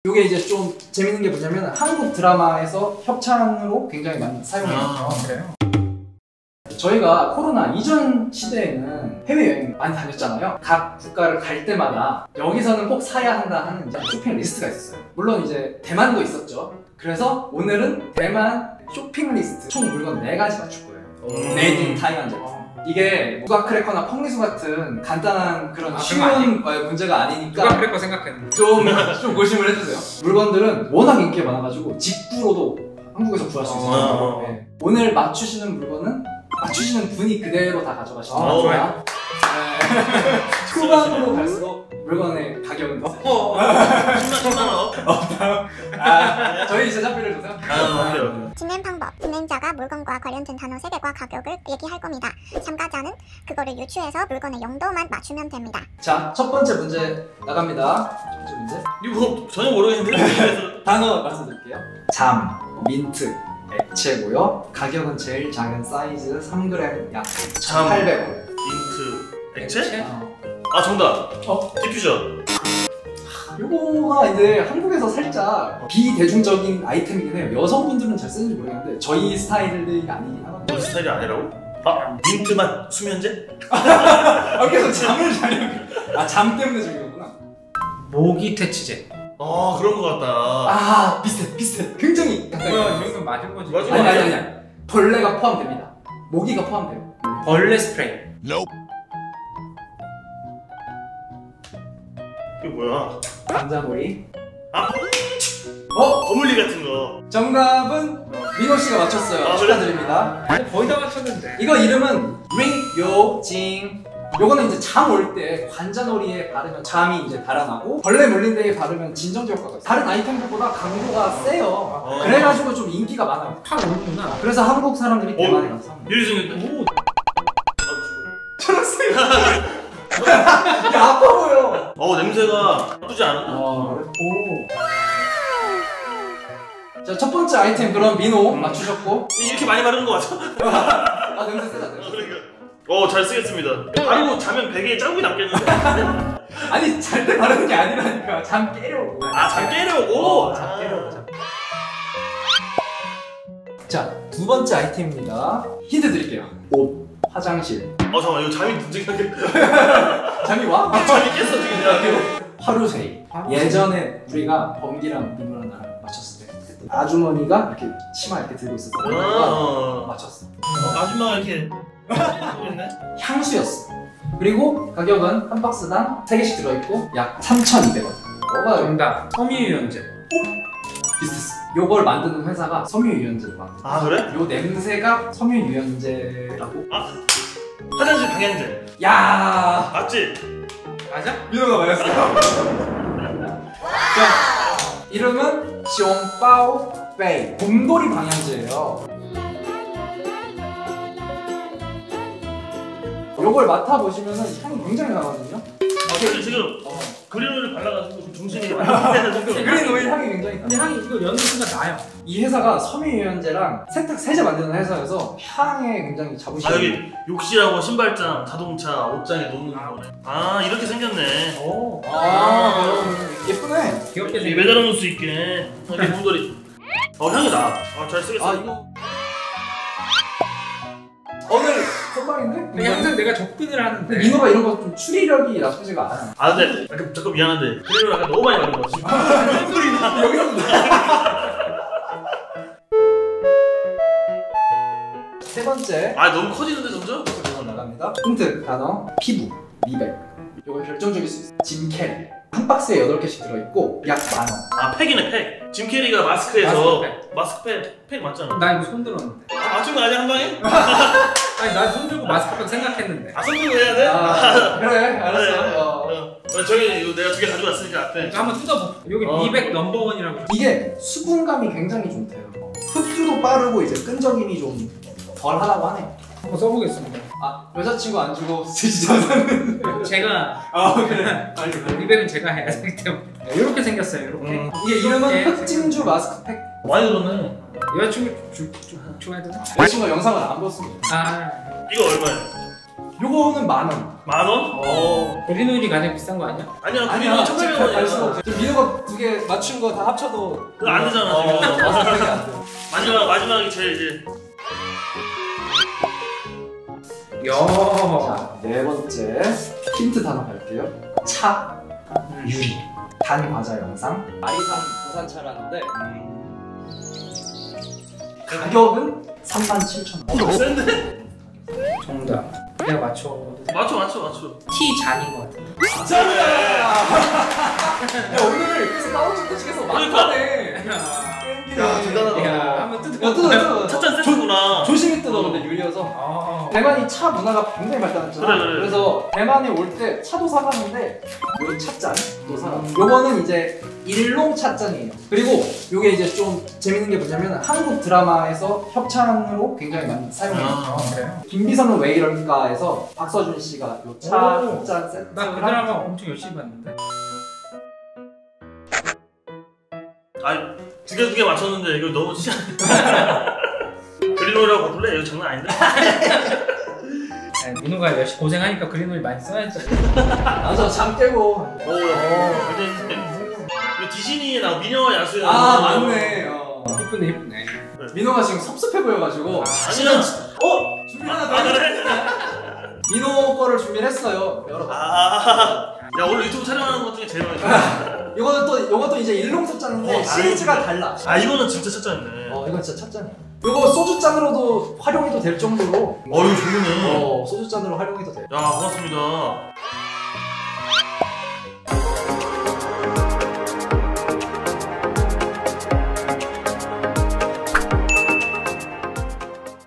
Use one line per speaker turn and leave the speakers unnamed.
이게 이제 좀 재밌는 게 뭐냐면 한국 드라마에서 협찬으로 굉장히 많이 사용해요.
그래요?
저희가 코로나 이전 시대에는 해외여행 많이 다녔잖아요. 각 국가를 갈 때마다 여기서는 꼭 사야 한다 하는 이제 쇼핑 리스트가 있었어요. 물론 이제 대만도 있었죠. 그래서 오늘은 대만 쇼핑 리스트 총 물건 4가지 맞출 거예요. 메이드 인 타이완 제품. 이게 누가 크래커나 펑리수 같은 간단한 그런 쉬운 문제가 아니니까
누가 크래커 생각했는데
좀 고심을 해주세요. 물건들은 워낙 인기가 많아가지고 직구로도 한국에서 구할 수 있어요. 네. 오늘 맞추시는 물건은 맞추시는 분이 그대로 다 가져가시면 돼요.
좋아요.
후반으로 갈수록 물건의 가격은 더 세요.
10만 원?
저희 제작비를 주세요.
진행 방법. 진행자가 물건과 관련된 단어 3개과 가격을 얘기할 겁니다. 참가자는 그거를 유추해서 물건의 용도만 맞추면 됩니다.
자, 첫 번째 문제 나갑니다. 첫 번째 문제.
이거 전혀 모르겠는데?
단어 말씀드릴게요. 잠, 민트, 액체고요. 가격은 제일 작은 사이즈 3g 약 1,800원.
민트, 액체?
아,
정답! 디퓨저!
요거가 이제 한국에서 살짝 비대중적인 아이템이긴 해요. 여성분들은 잘 쓰는지 모르겠는데 저희 스타일이 아니긴 하거든요.
우리 스타일이 아니라고? 민트맛 수면제?
그래서 잠을 자려고. 잠 때문에 저기구나.
모기 퇴치제.
그런 거 같다.
비슷해. 굉장히 가까이.
뭐야, 이건 맞은 거지.
맞은
아니. 벌레가 포함됩니다. 모기가 포함돼요.
벌레 스프레이.
이게 뭐야?
감자놀이.
거물리 같은 거.
정답은 민호 씨가 맞췄어요. 축하드립니다.
거의 다 맞췄는데.
이거 이름은 링요징. 요거는 이제 잠 올 때 관자놀이에 바르면 잠이 이제 달아나고 벌레 물린 데에 바르면 진정제 효과가 있어요. 다른 아이템들보다 강도가 세요. 그래가지고 좀 인기가 많아요.
팍 오는구나.
그래서 한국 사람들이 대만에 가서 삽니다.
이리 생겼네.
초록색. 야, 아파 보여.
냄새가 나쁘지 않은데?
자, 첫 번째 아이템 그럼 민호 맞추셨고.
이렇게 많이 바르는 거 맞아?
냄새 세다.
잘 쓰겠습니다. 바르고 자면 베개에 자국이 남겠는데?
아니, 잘 때 바르는 게 아니라니까. 잠 깨려고.
잠 깨려고?
잠 깨려고. 자, 두 번째 아이템입니다. 힌트 드릴게요. 옷, 화장실.
잠깐만, 이거 잠이 문제가
잠이 와?
잠이 깼어, 지금.
하루세이. 예전에 우리가 범기랑 민호랑 나랑 맞췄을 때 아주머니가 이렇게 치마 이렇게 들고 있었어. 맞췄어.
아줌마가 이렇게 하고 있네?
향수였어. 그리고 가격은 한 박스당 3개씩 들어있고 약 3,200원.
정답. 섬유유연제.
비슷했어. 요걸 만드는 회사가 섬유유연제를 만들어.
그래?
요 냄새가 섬유유연제라고.
화장실 방향제.
야,
맞지?
맞아?
민호가 맞았어요. 자, 이름은 숑바오 베이. 곰돌이 방향제예요. 요걸 맡아보시면은 향이 굉장히 나거든요.
지금 그린 오일 발라가지고 좀 정신이 많이
그린 오일 향이 굉장히
근데 향이 이거 연기가 나요.
이 회사가 섬유유연제랑 세탁 세제 만드는 회사여서 향에 굉장히 자부심.
여기 욕실하고 신발장, 자동차, 옷장에 놓는 거네. 이렇게 생겼네.
예쁘네.
귀엽게
이게 매달아 놓을 수 있게. 이렇게 곰돌이. 향이 나. 잘 쓰겠어.
이거 오늘 선방인데?
항상 내가 접근을 하는데
민호가 이런 거 좀 추리력이 나쁘지가 않아.
근데 잠깐 미안한데 그림을 약간 너무 많이 바른 거 같아. 곰돌이 나.
여기서 세 번째.
너무 커지는데 점점?
이거 나갑니다. 힌트 단어 피부, 미백. 이거 결정적일 수 있어. 짐 캐리. 한 박스에 8개씩 들어있고 약 10,000원.
팩이네, 팩. 짐 캐리가 마스크에서 마스크팩. 팩 맞잖아.
나 이거 손 들었는데.
맞춘 거 아니야, 한 방에?
아니 나 손 들고 마스크팩 생각했는데.
손 들고 해야 돼?
그래, 알았어.
저기 이거 내가 2개 가져왔으니까 앞에.
한번 뜯어봐. 여기 200 넘버원이라고.
이게 수분감이 굉장히 좋대요. 흡수도 빠르고 이제 끈적임이 좀 덜 하다고 하네요.
한번 써보겠습니다.
여자친구 안 주고 쓰시지 않았는데.
제가
그래. 빨리.
200은 제가 해야 되기 때문에. 이렇게 생겼어요. 이렇게.
이게 이름은 흑진주 마스크팩.
많이 들었네.
여자친구 좋아해야 되나?
여자친구가 영상을 안 봤습니다.
이거 얼마야?
요거는 10,000원.
10,000원?
그린 오일이 가장 비싼 거 아니야?
아니야
아니야,
그림은
갈 수가
1,800원이야.
없어. 지금 민호가 2개 맞춘 거 다 합쳐도
그거 안 되잖아 지금. 마지막이 제일 이제
야.
자, 4번째 힌트 단어 갈게요. 차, 유리, 단 과자 영상.
아리산 부산차라는데
가격은 37,000원.
센데?
정답. 내가 맞춰.
맞춰.
티 잔인 거 같은데.
짱이야! 야, 오늘 그래서 까우치 뜻이겠어.
그러니까.
막하네.
야, 대단하다.
야, 한번 뜯어.
야, 뜯어.
첫잔 세트구나.
조심히 뜯어, 근데 유리여서.
아.
대만이 차 문화가 굉장히 발달했잖아.
그래.
그래서 대만에 올 때 차도 사가는데 요 찻잔도 사가. 요거는 이제 일롱 찻잔이에요. 그리고 요게 이제 좀 재밌는 게 뭐냐면 한국 드라마에서 협찬으로 굉장히 많이 사용해요.
아,
그래요?
김비서는 왜 이럴까에서 박서준 씨가 요 차
오.
찻잔 세트.
나 그 드라마 엄청 열심히 봤는데.
아니 두 개 맞췄는데 이거 너무 진짜. 그린오일하고 바꿀래? 이거 장난 아닌데?
민호가 열심히 고생하니까 그린 오일 많이 써야지.
맞아, 잠 깨고.
오. 근데 이거 디즈니 나 미녀와 야수야.
아, 맞네.
이쁘네.
민호가 지금 섭섭해 보여가지고.
아니야.
준비 하나 더.
아 그래?
민호 거를 준비를 했어요. 열어봐.
야 오늘 유튜브 촬영하는 것 중에 제일 많이 좋아.
요것도 이제 일롱 찻잔인데 시리즈가 달라.
아 이거는 진짜 찻잔이네.
이건 진짜 찻잔이야. 요거 소주잔으로도 활용해도 될 정도로.
이거 좋네.
소주잔으로 활용해도 돼.
야 고맙습니다.